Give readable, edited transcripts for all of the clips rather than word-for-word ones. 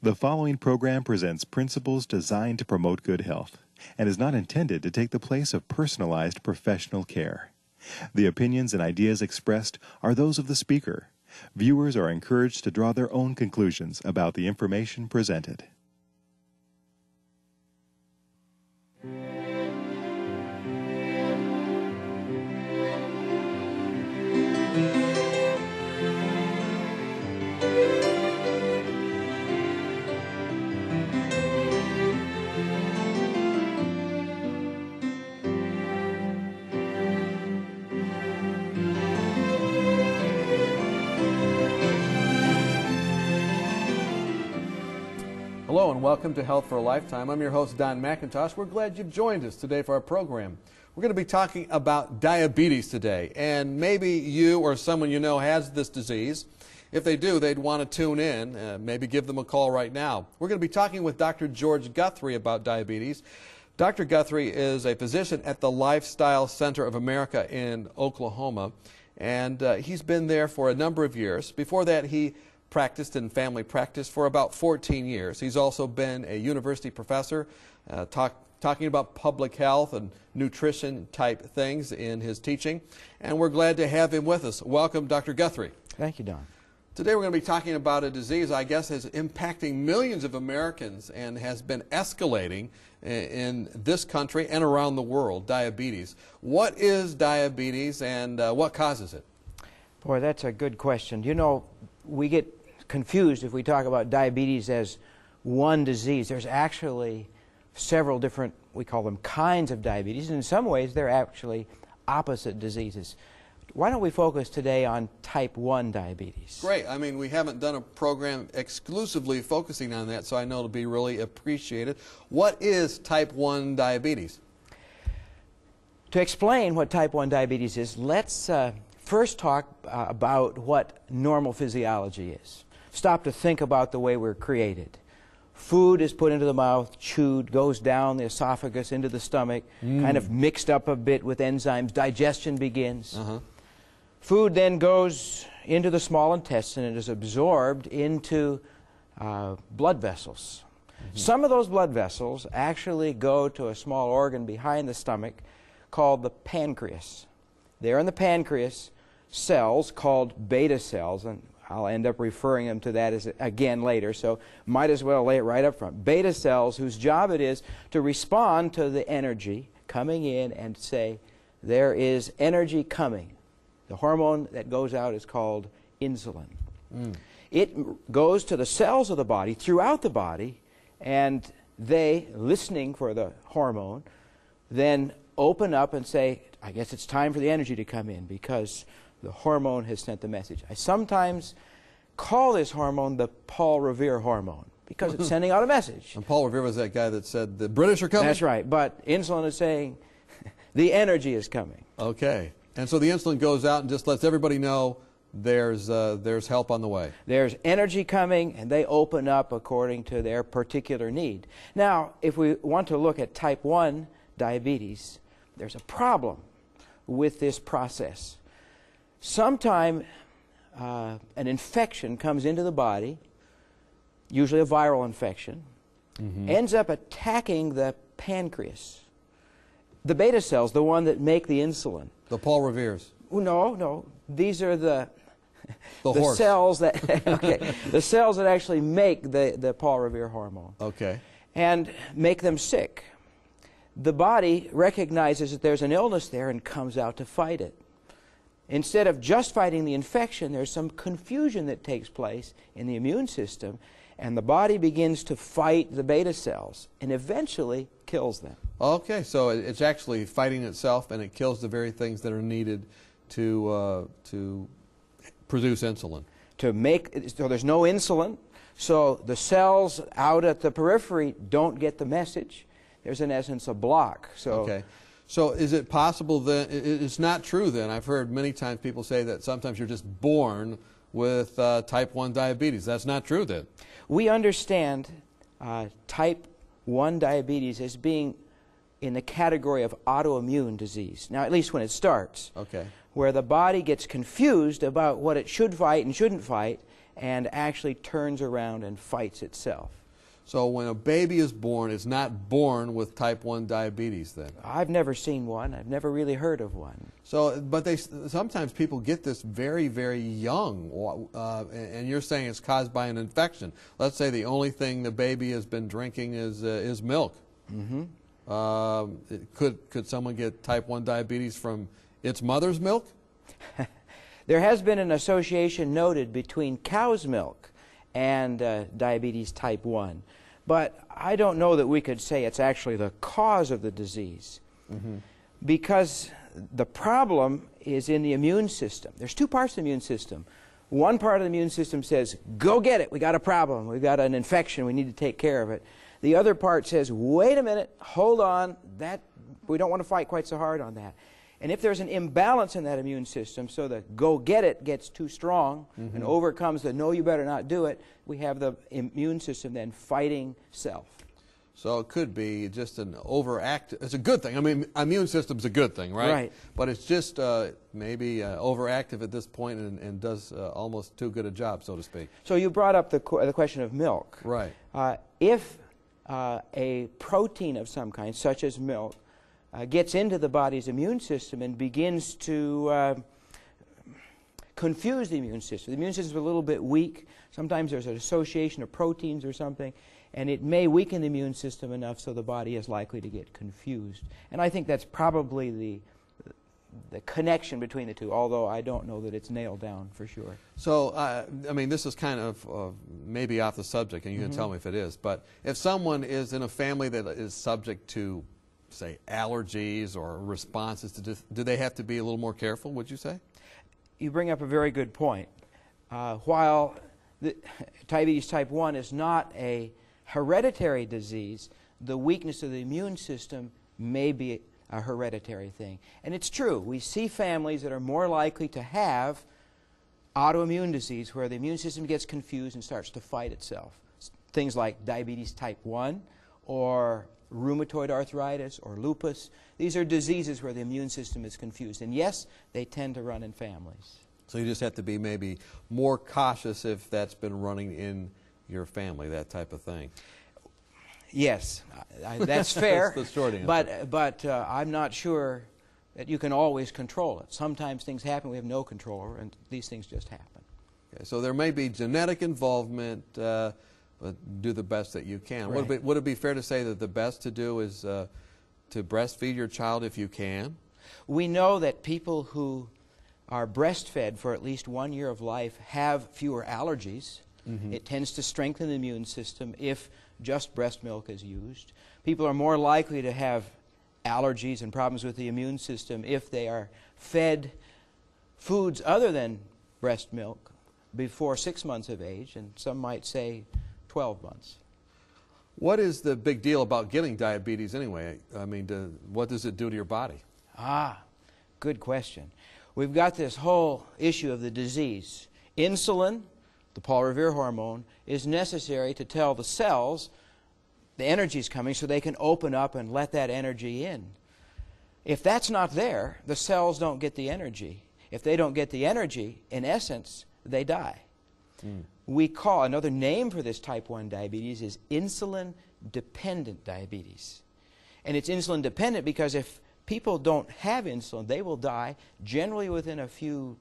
The following program presents principles designed to promote good health and is not intended to take the place of personalized professional care. The opinions and ideas expressed are those of the speaker. Viewers are encouraged to draw their own conclusions about the information presented. Hello and welcome to Health for a Lifetime. I'm your host, Don McIntosh. We're glad you've joined us today for our program. We're going to be talking about diabetes today, and maybe you or someone you know has this disease. If they do, they'd want to tune in, maybe give them a call right now. We're going to be talking with Dr. George Guthrie about diabetes. Dr. Guthrie is a physician at the Lifestyle Center of America in Oklahoma, and he's been there for a number of years. Before that, he practiced in family practice for about 14 years. He's also been a university professor, talking about public health and nutrition type things in his teaching, and we're glad to have him with us. Welcome, Dr. Guthrie. Thank you, Don. Today we're going to be talking about a disease I guess is impacting millions of Americans and has been escalating in this country and around the world, diabetes. What is diabetes and what causes it? Boy, that's a good question. You know, we get confused if we talk about diabetes as one disease. There's actually several different, we call them kinds of diabetes, and in some ways they're actually opposite diseases. Why don't we focus today on type 1 diabetes? Great. I mean, we haven't done a program exclusively focusing on that, so I know it'll be really appreciated. What is type 1 diabetes? To explain what type 1 diabetes is, let's first talk about what normal physiology is. Stop to think about the way we're created. Food is put into the mouth, chewed, goes down the esophagus into the stomach, kind of mixed up a bit with enzymes. Digestion begins. Food then goes into the small intestine and is absorbed into blood vessels. Some of those blood vessels actually go to a small organ behind the stomach called the pancreas. There in the pancreas, cells called beta cells, and I'll end up referring them to that again later, so might as well lay it right up front. Beta cells whose job it is to respond to the energy coming in and say, there is energy coming. The hormone that goes out is called insulin. It goes to the cells of the body, throughout the body, and they, listening for the hormone, then open up and say, I guess it's time for the energy to come in because the hormone has sent the message. I sometimes call this hormone the Paul Revere hormone because it's sending out a message. And Paul Revere was that guy that said the British are coming? That's right, but insulin is saying the energy is coming. Okay, and so the insulin goes out and just lets everybody know there's help on the way. There's energy coming, and they open up according to their particular need. Now, if we want to look at type 1 diabetes, there's a problem with this process. Sometime an infection comes into the body, usually a viral infection, ends up attacking the pancreas. The beta cells, the one that make the insulin. The Paul Reveres. No. These are the horse. cells that the cells that actually make the Paul Revere hormone. Okay. And make them sick. The body recognizes that there's an illness there and comes out to fight it. Instead of just fighting the infection, there's some confusion that takes place in the immune system, and the body begins to fight the beta cells and eventually kills them. Okay, so it's actually fighting itself, and it kills the very things that are needed to produce insulin. So there's no insulin, so the cells out at the periphery don't get the message. There's in essence a block. Okay. So is it possible that it's not true then? I've heard many times people say that sometimes you're just born with type 1 diabetes. That's not true then? We understand type 1 diabetes as being in the category of autoimmune disease. Now, at least when it starts. Okay. Where the body gets confused about what it should fight and shouldn't fight, and actually turns around and fights itself. So when a baby is born, it's not born with type 1 diabetes then? I've never seen one. I've never really heard of one. So, but sometimes people get this very, very young, and you're saying it's caused by an infection. Let's say the only thing the baby has been drinking is milk. Could someone get type 1 diabetes from its mother's milk? There has been an association noted between cow's milk and diabetes type 1. But I don't know that we could say it's actually the cause of the disease, because the problem is in the immune system. There's two parts of the immune system. One part of the immune system says, go get it, we got a problem, we got an infection, we need to take care of it. The other part says, wait a minute, hold on, we don't want to fight quite so hard on that. And if there's an imbalance in that immune system, so the go get it gets too strong and overcomes the no, you better not do it, we have the immune system then fighting self. So it could be just an overactive, it's a good thing. I mean, immune system's a good thing, right? Right. But it's just maybe overactive at this point and does almost too good a job, so to speak. So you brought up the question of milk. Right. If a protein of some kind, such as milk, gets into the body's immune system and begins to confuse the immune system. The immune system is a little bit weak. Sometimes there's an association of proteins or something, and it may weaken the immune system enough so the body is likely to get confused. And I think that's probably the connection between the two, although I don't know that it's nailed down for sure. So, I mean, this is kind of maybe off the subject, and you can tell me if it is, but if someone is in a family that is subject to, say, allergies or responses to this, do they have to be a little more careful, would you say? You bring up a very good point. While diabetes type 1 is not a hereditary disease, the weakness of the immune system may be a hereditary thing. And it's true. We see families that are more likely to have autoimmune disease where the immune system gets confused and starts to fight itself. Things like diabetes type 1 or rheumatoid arthritis or lupus. These are diseases where the immune system is confused. And yes, they tend to run in families. So you just have to be maybe more cautious if that's been running in your family, that type of thing. Yes, that's fair. That's the short answer. But I'm not sure that you can always control it. Sometimes things happen we have no control over, and these things just happen. Okay, so there may be genetic involvement, but do the best that you can. Right. Would it be fair to say that the best to do is to breastfeed your child if you can? We know that people who are breastfed for at least 1 year of life have fewer allergies. It tends to strengthen the immune system if just breast milk is used. People are more likely to have allergies and problems with the immune system if they are fed foods other than breast milk before 6 months of age, and some might say 12 months. What is the big deal about getting diabetes anyway? I mean, what does it do to your body? Good question. We've got this whole issue of the disease. Insulin, the Paul Revere hormone, is necessary to tell the cells the energy is coming so they can open up and let that energy in. If that's not there, the cells don't get the energy. If they don't get the energy, in essence, they die. We call, another name for this type 1 diabetes is insulin-dependent diabetes. And it's insulin-dependent because if people don't have insulin, they will die generally within a few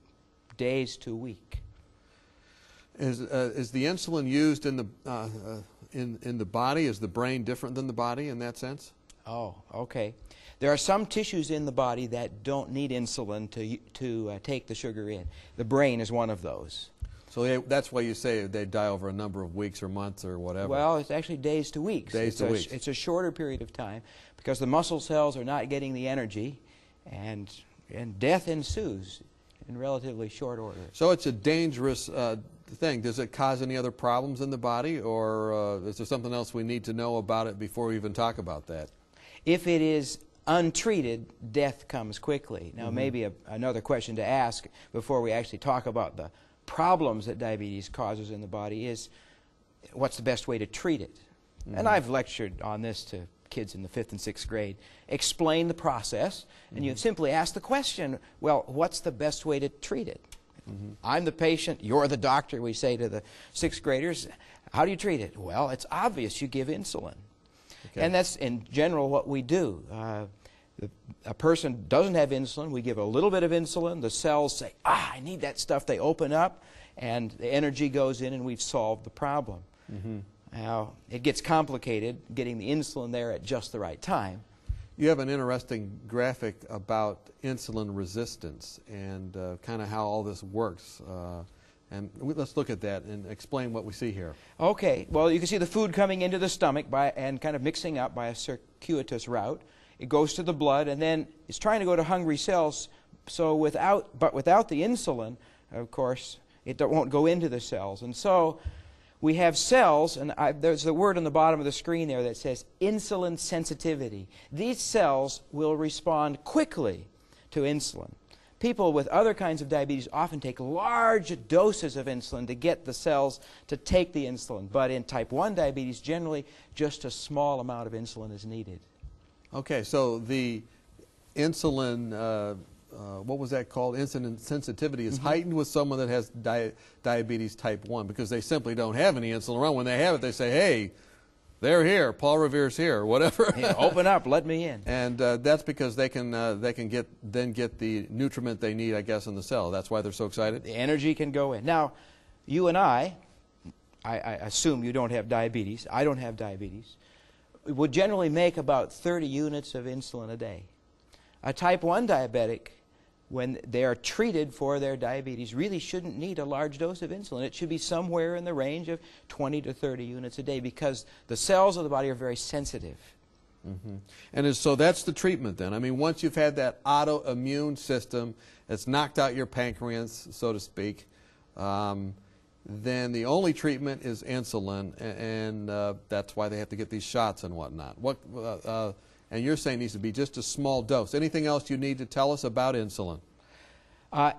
days to a week. Is the insulin used in the body? Is the brain different than the body in that sense? Oh, okay. There are some tissues in the body that don't need insulin to take the sugar in. The brain is one of those. So that's why you say they die over a number of weeks or months or whatever. Well, it's actually days to weeks. Days to weeks. It's a shorter period of time because the muscle cells are not getting the energy, and death ensues in relatively short order. So it's a dangerous thing. Does it cause any other problems in the body, or is there something else we need to know about it before we even talk about that? If it is untreated, death comes quickly. Now, maybe another question to ask before we actually talk about the problems that diabetes causes in the body is, what's the best way to treat it? And I've lectured on this to kids in the 5th and 6th grade. Explain the process, and you simply ask the question, well, what's the best way to treat it? I'm the patient, you're the doctor, we say to the 6th graders. How do you treat it? Well, it's obvious, you give insulin. Okay. And that's in general what we do. A person doesn't have insulin, we give a little bit of insulin, the cells say, I need that stuff, they open up, and the energy goes in and we've solved the problem. Now, it gets complicated getting the insulin there at just the right time. You have an interesting graphic about insulin resistance and kind of how all this works. Let's look at that and explain what we see here. Okay. Well, you can see the food coming into the stomach and kind of mixing up by a circuitous route. It goes to the blood, and then it's trying to go to hungry cells. So without the insulin, of course, it won't go into the cells. And so we have cells, and there's a word on the bottom of the screen there that says insulin sensitivity. These cells will respond quickly to insulin. People with other kinds of diabetes often take large doses of insulin to get the cells to take the insulin. But in type 1 diabetes, generally, just a small amount of insulin is needed. Okay, so the insulin, what was that called? Insulin sensitivity is heightened with someone that has diabetes type 1 because they simply don't have any insulin around. When they have it, they say, hey, they're here, Paul Revere's here, or whatever. Yeah, open up, let me in. And that's because they can get the nutriment they need, I guess, in the cell. That's why they're so excited. The energy can go in. Now, you and I assume you don't have diabetes. I don't have diabetes. We would generally make about 30 units of insulin a day. A type 1 diabetic, when they are treated for their diabetes, really shouldn't need a large dose of insulin. It should be somewhere in the range of 20 to 30 units a day because the cells of the body are very sensitive. And so that's the treatment then. I mean, once you've had that autoimmune system that's knocked out your pancreas, so to speak, then the only treatment is insulin, and that's why they have to get these shots and whatnot. And you're saying it needs to be just a small dose. Anything else you need to tell us about insulin?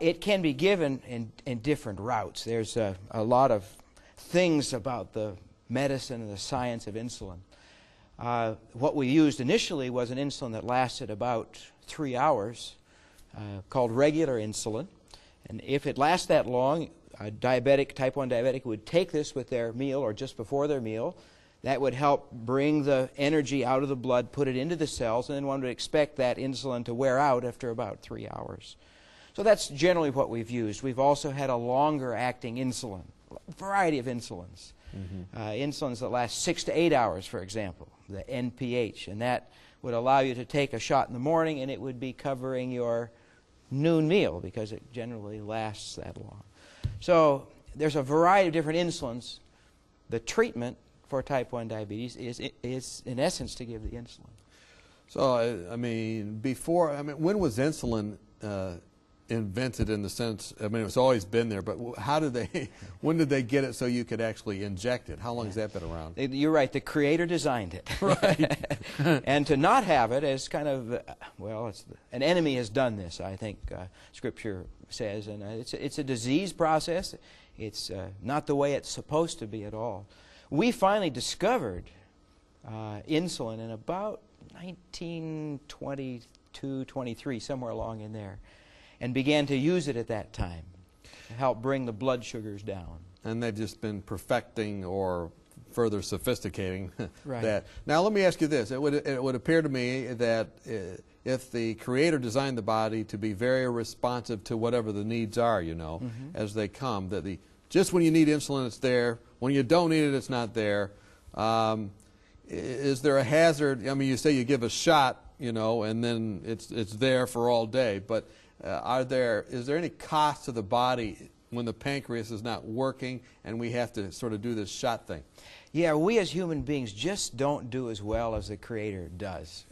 It can be given in different routes. There's a lot of things about the medicine and the science of insulin. What we used initially was an insulin that lasted about 3 hours, called regular insulin. And if it lasts that long, a diabetic, type 1 diabetic, would take this with their meal or just before their meal. That would help bring the energy out of the blood, put it into the cells, and then one would expect that insulin to wear out after about 3 hours. So that's generally what we've used. We've also had a longer-acting insulin, a variety of insulins. Insulins that last 6 to 8 hours, for example, the NPH, and that would allow you to take a shot in the morning, and it would be covering your noon meal because it generally lasts that long. So there's a variety of different insulins. The treatment for type 1 diabetes is in essence to give the insulin. So, I mean, when was insulin invented in the sense, I mean, it's always been there, but when did they get it so you could actually inject it? How long has that been around? You're right, the Creator designed it. Right. And to not have it is kind of, well, an enemy has done this, I think Scripture says, and it's a disease process. It's not the way it's supposed to be at all. We finally discovered insulin in about 1922, 23, somewhere along in there, and began to use it at that time to help bring the blood sugars down. And they've just been perfecting or further sophisticating right. that. Now let me ask you this. It would appear to me that if the Creator designed the body to be very responsive to whatever the needs are, you know, as they come, that just when you need insulin, it's there. When you don't need it, it's not there. Is there a hazard? I mean, you say you give a shot, you know, and then it's there for all day. But is there any cost to the body when the pancreas is not working and we have to sort of do this shot thing? Yeah, we as human beings just don't do as well as the Creator does.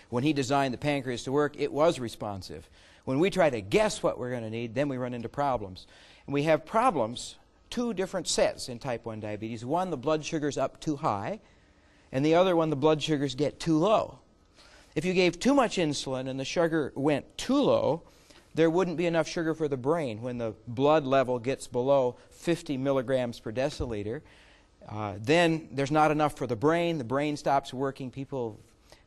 When He designed the pancreas to work, it was responsive. When we try to guess what we're going to need, then we run into problems. And we have problems, two different sets in type 1 diabetes. One, the blood sugar's up too high, and the other one, the blood sugars get too low. If you gave too much insulin and the sugar went too low, there wouldn't be enough sugar for the brain. When the blood level gets below 50 milligrams per deciliter, then there's not enough for the brain. The brain stops working. People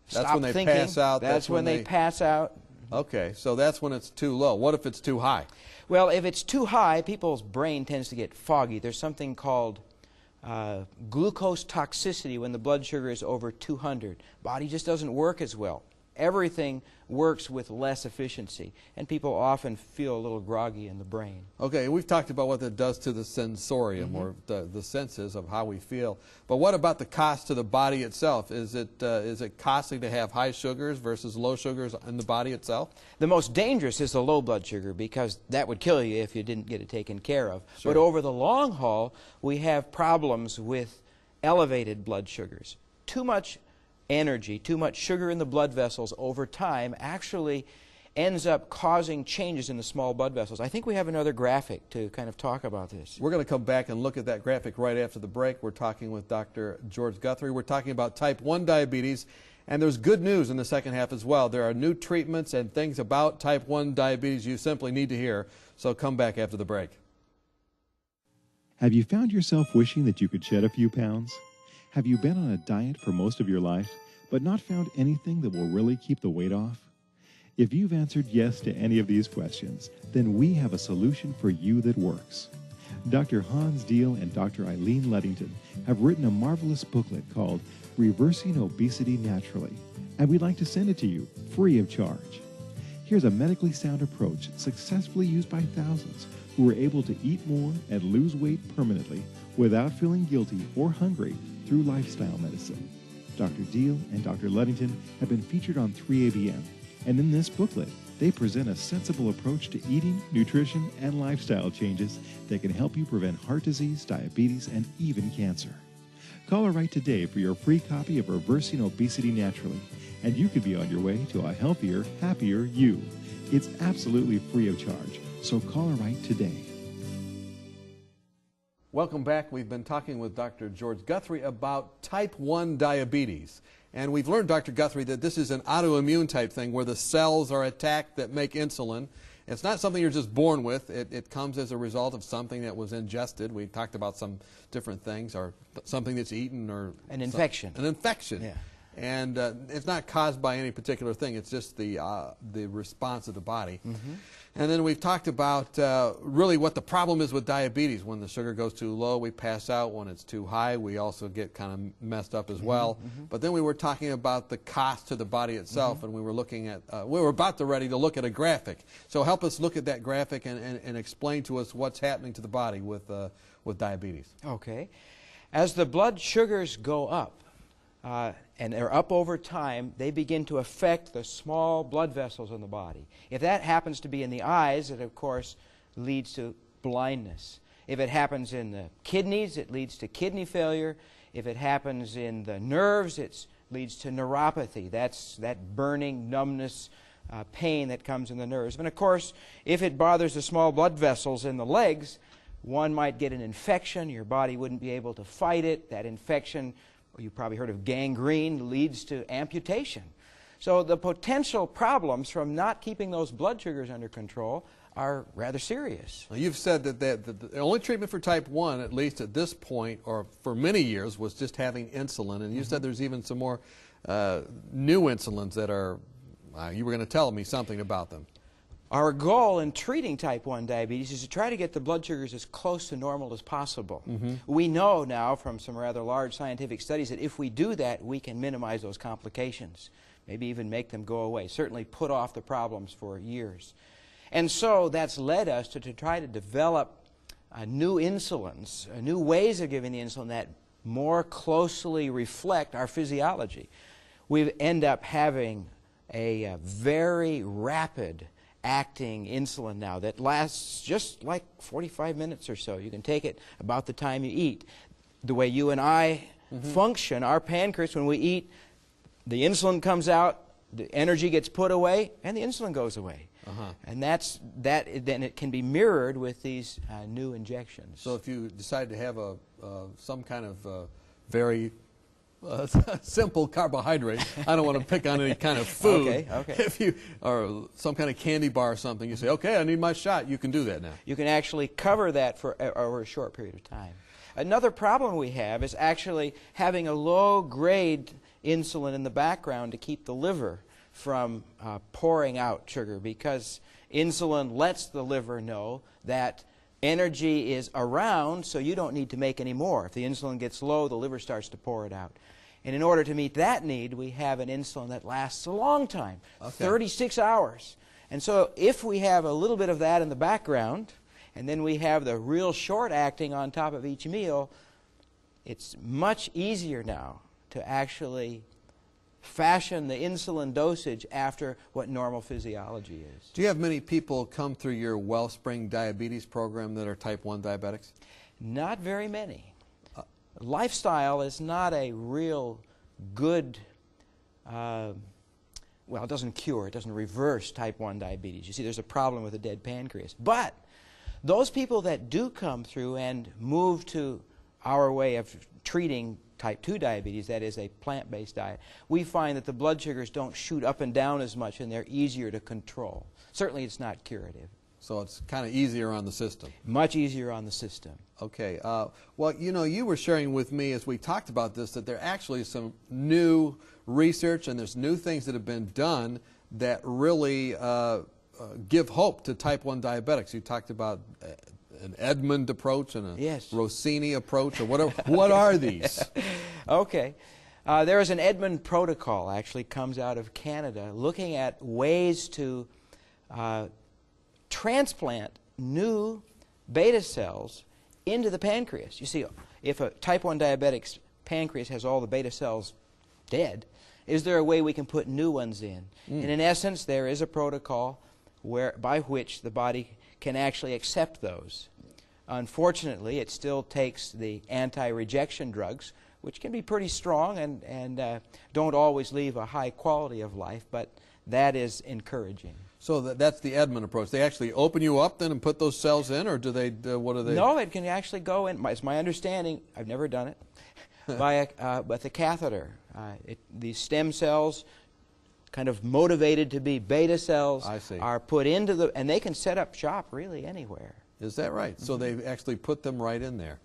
stop thinking. That's when they pass out. That's when they pass out. Okay, so that's when it's too low. What if it's too high? Well, if it's too high, people's brain tends to get foggy. There's something called glucose toxicity when the blood sugar is over 200. Body just doesn't work as well. Everything works with less efficiency, and people often feel a little groggy in the brain. Okay, we've talked about what that does to the sensorium, or the senses of how we feel. But what about the cost to the body itself? Is it costly to have high sugars versus low sugars in the body itself? The most dangerous is the low blood sugar, because that would kill you if you didn't get it taken care of. Sure. But over the long haul, we have problems with elevated blood sugars. Too much energy, too much sugar in the blood vessels over time actually ends up causing changes in the small blood vessels. I think we have another graphic to kind of talk about this. We're going to come back and look at that graphic right after the break. We're talking with Dr. George Guthrie. We're talking about type 1 diabetes, and there's good news in the second half as well. There are new treatments and things about type 1 diabetes you simply need to hear, so come back after the break. Have you found yourself wishing that you could shed a few pounds? Have you been on a diet for most of your life, but not found anything that will really keep the weight off? If you've answered yes to any of these questions, then we have a solution for you that works. Dr. Hans Deal and Dr. Eileen Ludington have written a marvelous booklet called Reversing Obesity Naturally, and we'd like to send it to you free of charge. Here's a medically sound approach successfully used by thousands who were able to eat more and lose weight permanently without feeling guilty or hungry through lifestyle medicine. Dr. Deal and Dr. Ludington have been featured on 3ABN, and in this booklet, they present a sensible approach to eating, nutrition, and lifestyle changes that can help you prevent heart disease, diabetes, and even cancer. Call or write today for your free copy of Reversing Obesity Naturally, and you could be on your way to a healthier, happier you. It's absolutely free of charge, so call or write today. Welcome back. We've been talking with Dr. George Guthrie about type 1 diabetes. And we've learned, Dr. Guthrie, that this is an autoimmune type thing where the cells are attacked that make insulin. It's not something you're just born with. It comes as a result of something that was ingested. We talked about some different things, or something that's eaten, or an infection. An infection. Yeah. And it's not caused by any particular thing. It's just the response of the body. Mm-hmm. And then we've talked about really what the problem is with diabetes. When the sugar goes too low, we pass out. When it's too high, we also get kind of messed up as well. Mm-hmm. But then we were talking about the cost to the body itself, and we were looking at, we were about to ready to look at a graphic. So help us look at that graphic and explain to us what's happening to the body with diabetes. Okay. As the blood sugars go up, and they're up over time, they begin to affect the small blood vessels in the body. If that happens to be in the eyes, it of course leads to blindness. If it happens in the kidneys, it leads to kidney failure. If it happens in the nerves, it leads to neuropathy. That's that burning, numbness, pain that comes in the nerves. And of course, if it bothers the small blood vessels in the legs, one might get an infection. Your body wouldn't be able to fight it. That infection, you've probably heard of gangrene, leads to amputation. So the potential problems from not keeping those blood sugars under control are rather serious. Now, you've said that the only treatment for type 1, at least at this point, or for many years, was just having insulin. And you said there's even some more new insulins that are, you were going to tell me something about them. Our goal in treating type 1 diabetes is to try to get the blood sugars as close to normal as possible. We know now from some rather large scientific studies that if we do that, we can minimize those complications, maybe even make them go away, certainly put off the problems for years. And so that's led us to try to develop new insulins, new ways of giving the insulin that more closely reflect our physiology. We end up having a very rapid acting insulin now that lasts just like 45 minutes or so. You can take it about the time you eat. The way you and I function, our pancreas, when we eat, the insulin comes out, the energy gets put away, and the insulin goes away. And then it can be mirrored with these new injections. So if you decide to have some kind of very simple carbohydrate, I don't want to pick on any kind of food. Okay. If you, or some kind of candy bar or something, you say, okay, I need my shot. You can do that now. You can actually cover that for over a short period of time. Another problem we have is actually having a low-grade insulin in the background to keep the liver from pouring out sugar, because insulin lets the liver know that energy is around, so you don't need to make any more. If the insulin gets low, the liver starts to pour it out. And in order to meet that need, we have an insulin that lasts a long time, 36 hours. And so if we have a little bit of that in the background, and then we have the real short acting on top of each meal, it's much easier now to actually fashion the insulin dosage after what normal physiology is. Do you have many people come through your Wellspring Diabetes program that are type 1 diabetics? Not very many. Lifestyle is not a real good, well, it doesn't cure, it doesn't reverse type 1 diabetes. You see, there's a problem with a dead pancreas. But those people that do come through and move to our way of treating type 2 diabetes, that is a plant-based diet, we find that the blood sugars don't shoot up and down as much, and they're easier to control. Certainly it's not curative. So it's kind of easier on the system. Much easier on the system. Okay. Well, you know, you were sharing with me as we talked about this that there actually is some new research and there's new things that have been done that really give hope to type 1 diabetics. You talked about an Edmund approach and a Rossini approach, or whatever. What are these? Okay. There is an Edmund protocol, actually comes out of Canada, looking at ways to transplant new beta cells into the pancreas. You see, if a type 1 diabetic's pancreas has all the beta cells dead, is there a way we can put new ones in? And in essence, there is a protocol by which the body can actually accept those. Unfortunately, it still takes the anti-rejection drugs, which can be pretty strong and don't always leave a high quality of life, but that is encouraging. So that's the Edmund approach. They actually open you up then and put those cells in, or do they? What do they? No, it can actually go in. It's my understanding. I've never done it. With a catheter, these stem cells, kind of motivated to be beta cells, are put into the, and they can set up shop really anywhere. Is that right? Mm-hmm. So they actually put them right in there,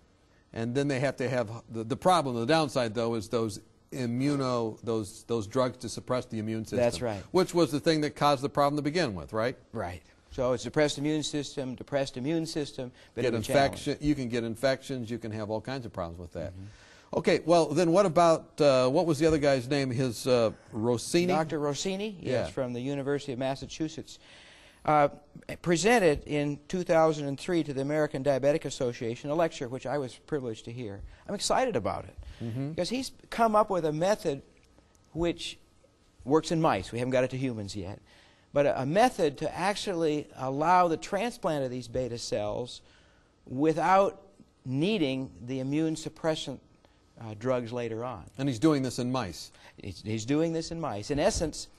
and then they have to have the problem. The downside, though, is those those drugs to suppress the immune system. That's right. Which was the thing that caused the problem to begin with, right? Right. So it's depressed immune system, bit of a challenge. You can get infections. You can have all kinds of problems with that. Mm-hmm. Okay. Well, then what about what was the other guy's name? His Rossini. Dr. Rossini. Yes, from the University of Massachusetts. Presented in 2003 to the American Diabetic Association, a lecture which I was privileged to hear. I'm excited about it because he's come up with a method which works in mice. We haven't got it to humans yet. But a method to actually allow the transplant of these beta cells without needing the immune suppressant drugs later on. And he's doing this in mice. He's doing this in mice. In essence,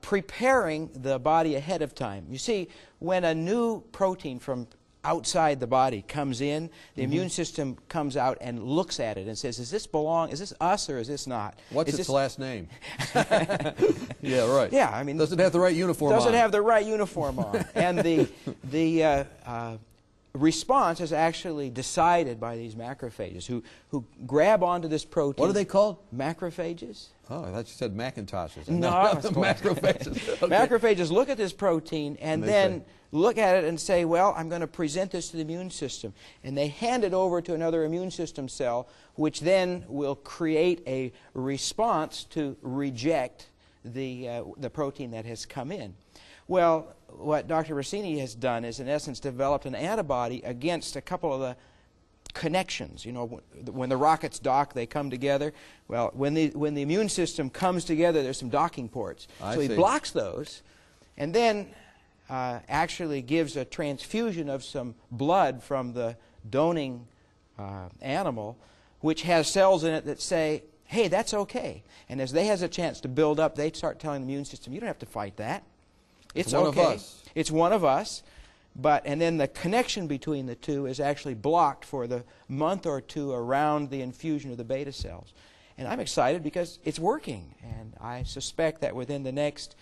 preparing the body ahead of time. You see, when a new protein from outside the body comes in, the immune system comes out and looks at it and says, "Does this belong? Is this us or is this not?" What's its last name? Yeah, right. Yeah, I mean, does it have the right uniform on? Does it have the right uniform on? And the response is actually decided by these macrophages who grab onto this protein. What are they called? Macrophages. Oh, I thought you said Macintoshes. No, macrophages. Okay. Macrophages look at this protein and then look at it and say, well, I'm going to present this to the immune system. And they hand it over to another immune system cell, which then will create a response to reject the protein that has come in. Well, what Dr. Rossini has done is, in essence, developed an antibody against a couple of the connections. You know, when the rockets dock, they come together. Well, when the immune system comes together, there's some docking ports. So he blocks those, and then actually gives a transfusion of some blood from the donating animal, which has cells in it that say, hey, that's okay. And as they has a chance to build up, they start telling the immune system, you don't have to fight that. It's okay. One of us. It's one of us. And then the connection between the two is actually blocked for the month or two around the infusion of the beta cells. And I'm excited because it's working. And I suspect that within the next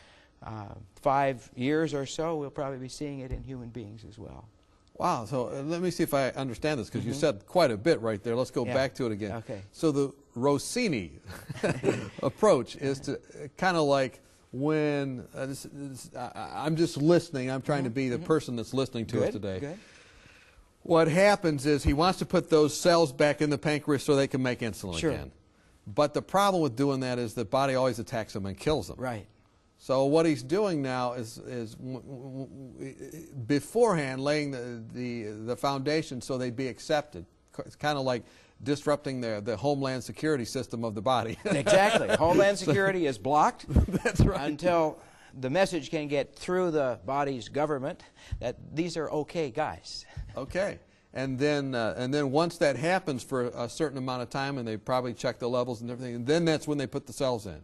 5 years or so, we'll probably be seeing it in human beings as well. Wow. So let me see if I understand this, because you said quite a bit right there. Let's go back to it again. Okay. So the Rossini approach is to kind of like when I'm just listening. I'm trying to be the person that's listening to us today. Good. What happens is he wants to put those cells back in the pancreas so they can make insulin Sure. again. But the problem with doing that is the body always attacks them and kills them. Right. So what he's doing now is beforehand laying the foundation so they'd be accepted. It's kind of like disrupting the homeland security system of the body. Exactly. Homeland security is blocked That's right. until the message can get through the body's government that these are okay guys. Okay. And then once that happens for a certain amount of time, and they probably check the levels and everything, and then that's when they put the cells in.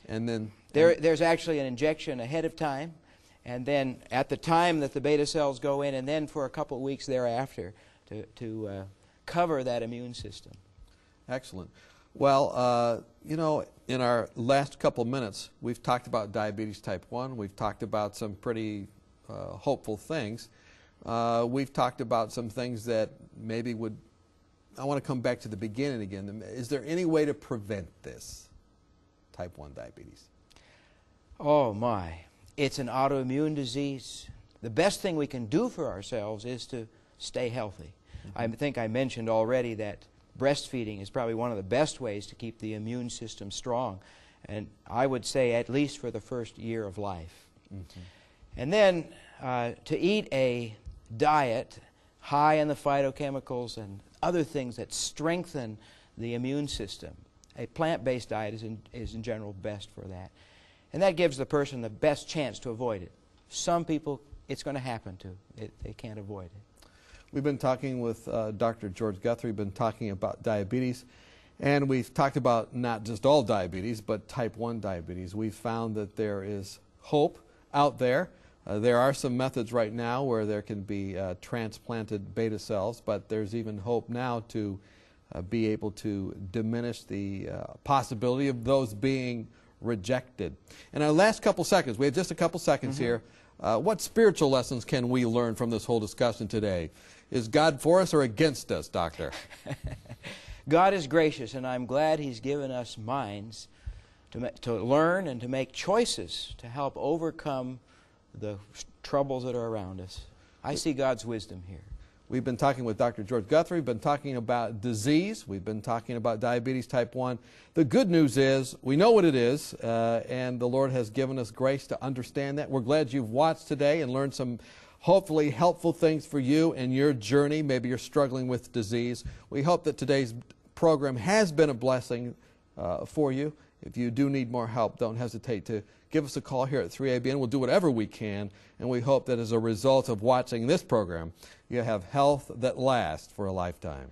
And then There's actually an injection ahead of time, and then at the time that the beta cells go in, and then for a couple of weeks thereafter to cover that immune system. Excellent. Well, you know, in our last couple of minutes, we've talked about diabetes type 1. We've talked about some pretty hopeful things. We've talked about some things that maybe would... I want to come back to the beginning again. Is there any way to prevent this type 1 diabetes? Oh my, it's an autoimmune disease. The best thing we can do for ourselves is to stay healthy. I think I mentioned already that breastfeeding is probably one of the best ways to keep the immune system strong, and I would say at least for the first year of life. And then to eat a diet high in the phytochemicals and other things that strengthen the immune system. A plant-based diet is in general best for that. And that gives the person the best chance to avoid it. Some people, it's going to happen to. They can't avoid it. We've been talking with Dr. George Guthrie. We've been talking about diabetes. And we've talked about not just all diabetes, but type 1 diabetes. We've found that there is hope out there. There are some methods right now where there can be transplanted beta cells, but there's even hope now to be able to diminish the possibility of those being rejected. In our last couple seconds, we have just a couple seconds here, what spiritual lessons can we learn from this whole discussion today? Is God for us or against us, Doctor? God is gracious, and I'm glad He's given us minds to learn and to make choices to help overcome the troubles that are around us. I see God's wisdom here. We've been talking with Dr. George Guthrie. We've been talking about disease. We've been talking about diabetes type 1. The good news is we know what it is, and the Lord has given us grace to understand that. We're glad you've watched today and learned some hopefully helpful things for you in your journey. Maybe you're struggling with disease. We hope that today's program has been a blessing for you. If you do need more help, don't hesitate to give us a call here at 3ABN. We'll do whatever we can, and we hope that as a result of watching this program, you have health that lasts for a lifetime.